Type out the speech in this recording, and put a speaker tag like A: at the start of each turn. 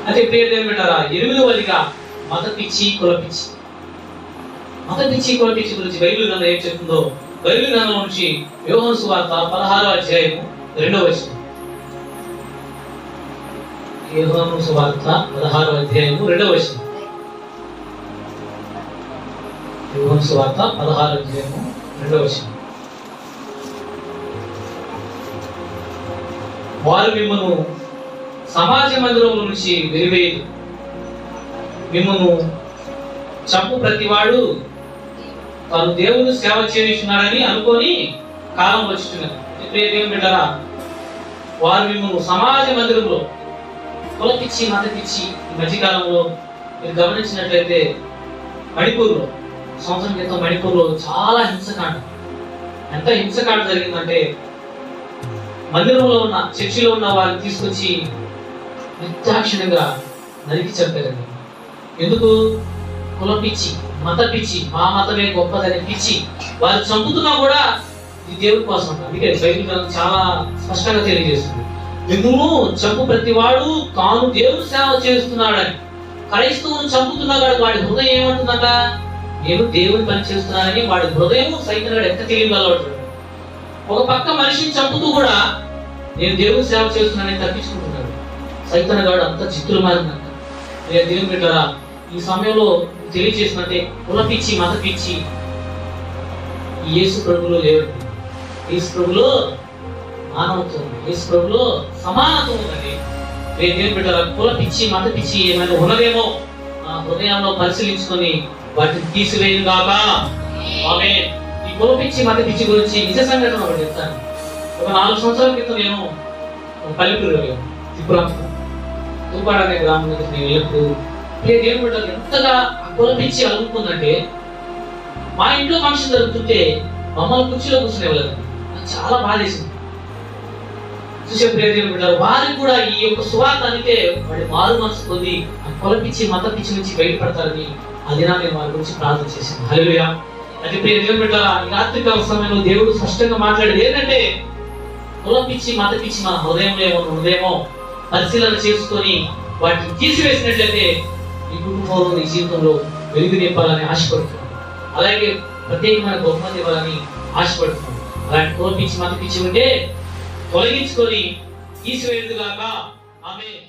A: అయితే ప్రియ దేవుని బిడ్డలారా, 8వదిగా మత పిచ్చి, కుల పిచ్చి. మత పిచ్చి, కుల పిచ్చి గురించి బైబిల్ గ్రంథం ఏం చెప్తుందో, బైబిల్ గ్రంథం నుంచి యోహాను సువార్త 16వ అధ్యాయము 2వ వచనం. యోహాను సువార్త 16వ అధ్యాయము 2వ వచనం. యోహాను సువార్త 16వ అధ్యాయము 2వ వచనం. వారు మిమ్మల్ని సమాజ మందిరంలో నుంచి వెలివేయదు, మిమ్మల్ని చంపు ప్రతివాడు తాను దేవుని సేవ చేస్తున్నాడని అనుకొని కాలం వచ్చుతున్నది. దేవుని బిడ్డలారా, వారు మిమ్మల్ని సమాజ మందిరంలో కుల పిచ్చి, మత పిచ్చి. ఈ మధ్యకాలంలో మీరు గమనించినట్లయితే మణిపూర్లో, సంవత్సరం క్రితం మణిపూర్లో చాలా హింసకాండ. ఎంత హింసకాండ జరిగిందంటే, మందిరంలో ఉన్న, చర్చిలో ఉన్న వారిని తీసుకొచ్చి నిర్దాక్షిణ్యంగా నరికి చంపారండి. ఎందుకు? కుల పిచ్చి, మత పిచ్చి, మా మతమే గొప్పదనే పిచ్చి. వారు చంపుతున్నా కూడా ఇది దేవుడి కోసం. అందుకే బైబిల్ గ్రంథం చాలా స్పష్టంగా తెలియజేస్తుంది, మిమ్మును చంపు ప్రతివాడు తాను దేవుని సేవ చేస్తున్నాడని. క్రైస్తవుని చంపుతున్నాడు, వాడి హృదయం ఏమంటుందట? నేను దేవుని పని చేస్తున్నానని. వాడి హృదయం సైతన్యుడు ఎంత తెలియగలవాడు. ఒక పక్క మనిషిని చంపుతూ కూడా నేను దేవుని సేవ చేస్తున్నానని తప్పించుకుంటున్నాడు. సైతన్యగాడు అంత చిత్తులు మారిందంట. దేవుని బిడ్డలారా, ఈ సమయంలో తెలియజేసినట్టే కుల పిచ్చి, మత పిచ్చి యేసు ప్రభులో లేవండి. యేసు ప్రభులో మానవత్వం, యేసు ప్రభులో సమానత్వం ఉందండి. దేవుని బిడ్డలారా, కుల పిచ్చి, మత పిచ్చి ఏమైనా ఉన్నదేమో ఆ హృదయంలో పరిశీలించుకొని వాటిని తీసివేయను గాక. ఆమేన్. ఈ కుల పిచ్చి, మత పిచ్చి గురించి నిజ సంఘటన ఒకటి చెప్తాను. ఒక 4 సంవత్సరాల క్రితం నేను పల్లెటూరు వెళ్ళాను, త్రిపురాంతం తూపాడ అనే గ్రామం దగ్గర నేను వెళ్ళినప్పుడు దేవుని బిడ్డలు ఎంతగా కుల పిచ్చి అలుముకుందంటే, మా ఇంట్లో ఫంక్షన్ జరుగుతుంటే మమ్మల్ని కుర్చీలో కూర్చునేవాళ్ళు. నాకు చాలా బాధేసింది. చూసే దేవుని బిడ్డలు వారికి కూడా ఈ యొక్క సువార్త అంటే వాడి మారు మనసు పొంది ఆ కుల పిచ్చి, మత పిచ్చి నుంచి బయటపడతారని అది నేను వారి గురించి ప్రార్థన చేశాను. హల్లెలూయా. అది దేవుని బిడ్డలారా, ఈ రాత్రికాల సమయంలో దేవుడు స్పష్టంగా మాట్లాడేది ఏంటంటే, కుల పిచ్చి, మత పిచ్చి మన హృదయంలో ఏమో ఉన్నదేమో పరిశీలన చేసుకొని వాటిని తీసివేసినట్లయితే ఈ కుటుంబంలో, నీ జీవితంలో వెలుగు నింపాలని ఆశపడుతున్నాను. అలాగే ప్రత్యేకమైన బహుమతి ఇవ్వాలని ఆశపడుతున్నాను. అలాంటి కుల పిచ్చి, మత పిచ్చి ఉంటే తొలగించుకొని తీసివేయదుగాక. ఆమేన్.